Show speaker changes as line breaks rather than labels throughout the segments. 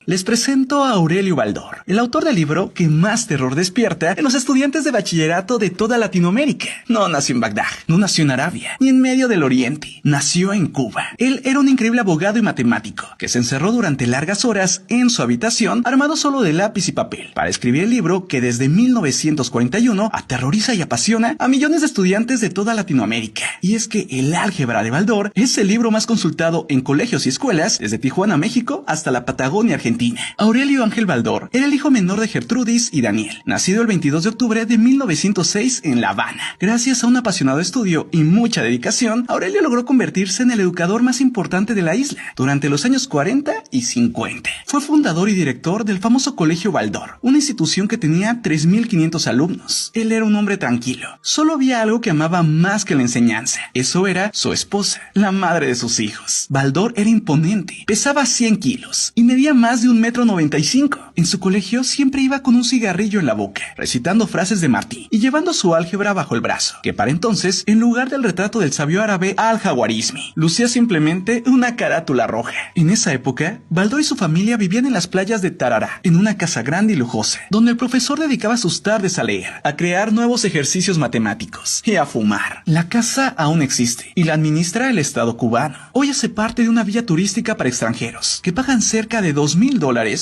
les presento a Aurelio Baldor, el autor del libro que más terror despierta en los estudiantes de bachillerato de toda Latinoamérica. No nació en Bagdad, no nació en Arabia, ni en medio del Oriente. Nació en Cuba. Él era un increíble abogado y matemático que se encerró durante largas horas en su habitación, armado solo de lápiz y papel, para escribir el libro que desde 1941 aterroriza y apasiona a millones de estudiantes de toda Latinoamérica. Y es que el álgebra de Baldor es el libro más consultado en colegios y escuelas, desde Tijuana, México, hasta la Patagonia, Argentina. Aurelio Ángel Baldor era el hijo menor de Gertrudis y Daniel, nacido el 22 de octubre de 1906 en La Habana. Gracias a un apasionado estudio y mucha dedicación, Aurelio logró convertirse en el educador más importante de la isla durante los años 40 y 50. Fue fundador y director del famoso Colegio Baldor, una institución que tenía 3.500 alumnos. Él era un hombre tranquilo. Solo había algo que amaba más que la enseñanza. Eso era su esposa, la madre de sus hijos. Baldor era imponente, pesaba 100 kilos y medía más de 1,95 m. En su colegio siempre iba con un cigarrillo en la boca, recitando frases de Martí y llevando su álgebra bajo el brazo, que para entonces, en lugar del retrato del sabio árabe Al-Jawarizmi, lucía simplemente una carátula roja. En esa época, Baldor y su familia vivían en las playas de Tarará, en una casa grande y lujosa, donde el profesor dedicaba sus tardes a leer, a crear nuevos ejercicios matemáticos y a fumar. La casa aún existe y la administra el Estado cubano. Hoy hace parte de una villa turística para extranjeros, que pagan cerca de $2,000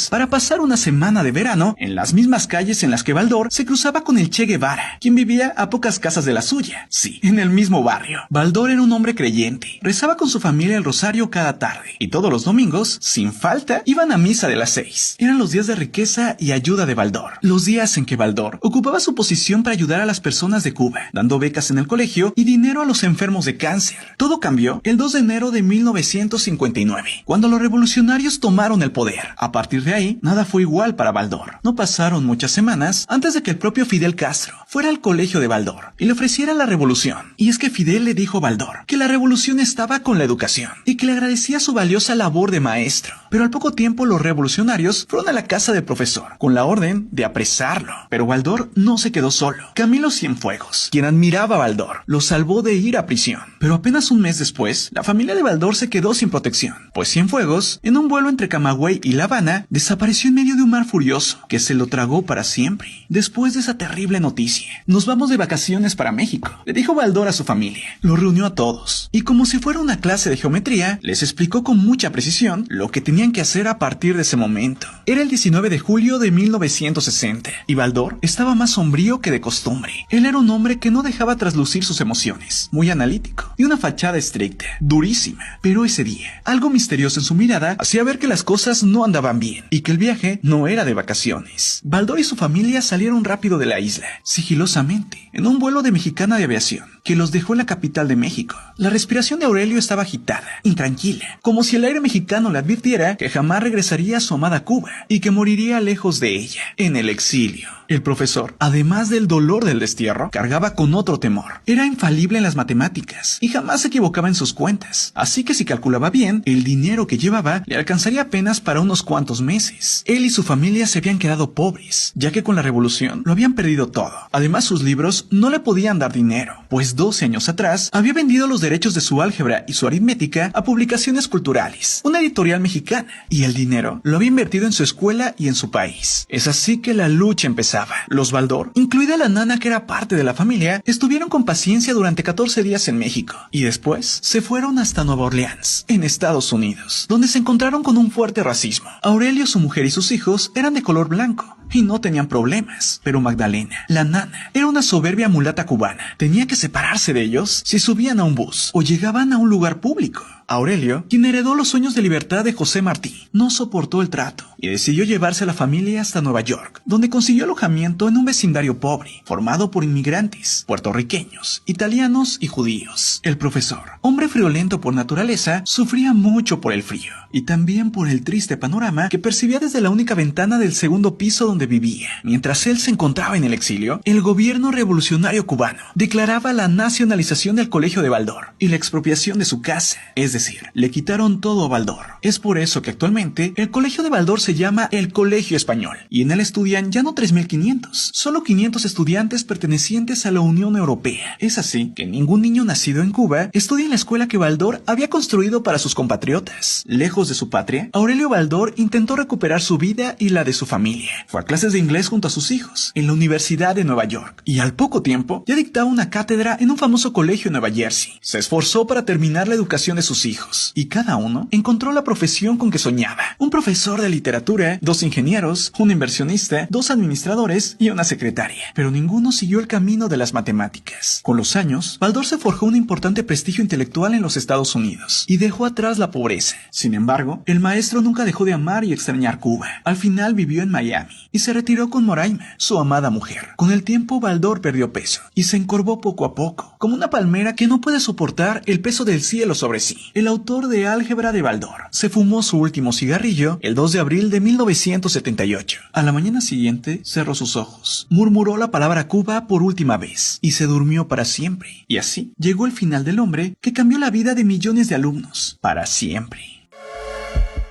para pasar una semana de verano en las mismas calles en las que Baldor se cruzaba con el Che Guevara, quien vivía a pocas casas de la suya. Sí, en el mismo barrio. Baldor era un hombre creyente, rezaba con su familia el rosario cada tarde, y todos los domingos, sin falta, iban a misa de las 6. Eran los días de riqueza y ayuda de Baldor, los días en que Baldor ocupaba su posición para ayudar a las personas de Cuba, dando becas en el colegio y dinero a los enfermos de cáncer. Todo cambió el 2 de enero de 1959, cuando los revolucionarios tomaron el poder. A partir de ahí, nada fue igual para Baldor. No pasaron muchas semanas antes de que el propio Fidel Castro fuera al colegio de Baldor y le ofreciera la revolución. Y es que Fidel le dijo a Baldor que la revolución estaba con la educación y que le agradecía su valiosa labor de maestro. Pero al poco tiempo los revolucionarios fueron a la casa del profesor con la orden de apresarlo. Pero Baldor no se quedó solo. Camilo Cienfuegos, quien admiraba a Baldor, lo salvó de ir a prisión. Pero apenas un mes después, la familia de Baldor se quedó sin protección, pues Cienfuegos, en un vuelo entre Camagüey y La Habana, desapareció en medio de un mar furioso que se lo tragó para siempre. Después de esa terrible noticia, nos vamos de vacaciones para México, le dijo Baldor a su familia. Lo reunió a todos y, como si fuera una clase de geometría, les explicó con mucha precisión lo que tenían que hacer a partir de ese momento. Era el 19 de julio de 1960 y Baldor estaba más sombrío que de costumbre. Él era un hombre que no dejaba traslucir sus emociones, muy analítico y una fachada estricta, durísima. Pero ese día, algo misterioso en su mirada hacía ver que las cosas no andaban bien y que el viaje no era de vacaciones. Baldor y su familia salieron rápido de la isla, sigilosamente, en un vuelo de Mexicana de Aviación, que los dejó en la capital de México. La respiración de Aurelio estaba agitada, intranquila, como si el aire mexicano le advirtiera que jamás regresaría a su amada Cuba y que moriría lejos de ella, en el exilio. El profesor, además del dolor del destierro, cargaba con otro temor. Era infalible en las matemáticas y jamás se equivocaba en sus cuentas. Así que si calculaba bien, el dinero que llevaba le alcanzaría apenas para unos cuantos meses. Él y su familia se habían quedado pobres, ya que con la revolución lo habían perdido todo. Además, sus libros no le podían dar dinero, pues 12 años atrás había vendido los derechos de su álgebra y su aritmética a Publicaciones Culturales, una editorial mexicana, y el dinero lo había invertido en su escuela y en su país. Es así que la lucha empezaba. Los Baldor, incluida la nana que era parte de la familia, estuvieron con paciencia durante 14 días en México y después se fueron hasta Nueva Orleans, en Estados Unidos, donde se encontraron con un fuerte racismo. Aurelio, su mujer y sus hijos eran de color blanco y no tenían problemas, pero Magdalena, la nana, era una soberbia mulata cubana. Tenía que separarse de ellos si subían a un bus o llegaban a un lugar público. Aurelio, quien heredó los sueños de libertad de José Martí, no soportó el trato y decidió llevarse a la familia hasta Nueva York, donde consiguió alojamiento en un vecindario pobre, formado por inmigrantes, puertorriqueños, italianos y judíos. El profesor, hombre friolento por naturaleza, sufría mucho por el frío y también por el triste panorama que percibía desde la única ventana del segundo piso donde vivía. Mientras él se encontraba en el exilio, el gobierno revolucionario cubano declaraba la nacionalización del colegio de Baldor y la expropiación de su casa, es decir, le quitaron todo a Baldor. Es por eso que actualmente el colegio de Baldor se llama el Colegio Español, y en él estudian ya no 3.500, solo 500 estudiantes pertenecientes a la Unión Europea. Es así que ningún niño nacido en Cuba estudia en la escuela que Baldor había construido para sus compatriotas. Lejos de su patria, Aurelio Baldor intentó recuperar su vida y la de su familia. Fue a clases de inglés junto a sus hijos, en la Universidad de Nueva York, y al poco tiempo ya dictaba una cátedra en un famoso colegio en Nueva Jersey. Se esforzó para terminar la educación de sus hijos, y cada uno encontró la profesión con que soñaba. Un profesor de literatura, 2 ingenieros, un inversionista, 2 administradores y una secretaria. Pero ninguno siguió el camino de las matemáticas. Con los años, Baldor se forjó un importante prestigio intelectual en los Estados Unidos y dejó atrás la pobreza. Sin embargo, el maestro nunca dejó de amar y extrañar Cuba. Al final vivió en Miami y se retiró con Moraima, su amada mujer. Con el tiempo, Baldor perdió peso y se encorvó poco a poco, como una palmera que no puede soportar el peso del cielo sobre sí. El autor de Álgebra de Baldor se fumó su último cigarrillo el 2 de abril de 1978. A la mañana siguiente cerró sus ojos, murmuró la palabra Cuba por última vez y se durmió para siempre. Y así llegó el final del hombre que cambió la vida de millones de alumnos para siempre.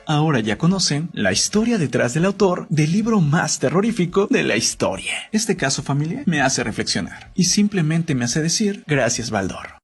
Ahora ya conocen la historia detrás del autor del libro más terrorífico de la historia. Este caso, familia, me hace reflexionar y simplemente me hace decir gracias, Baldor.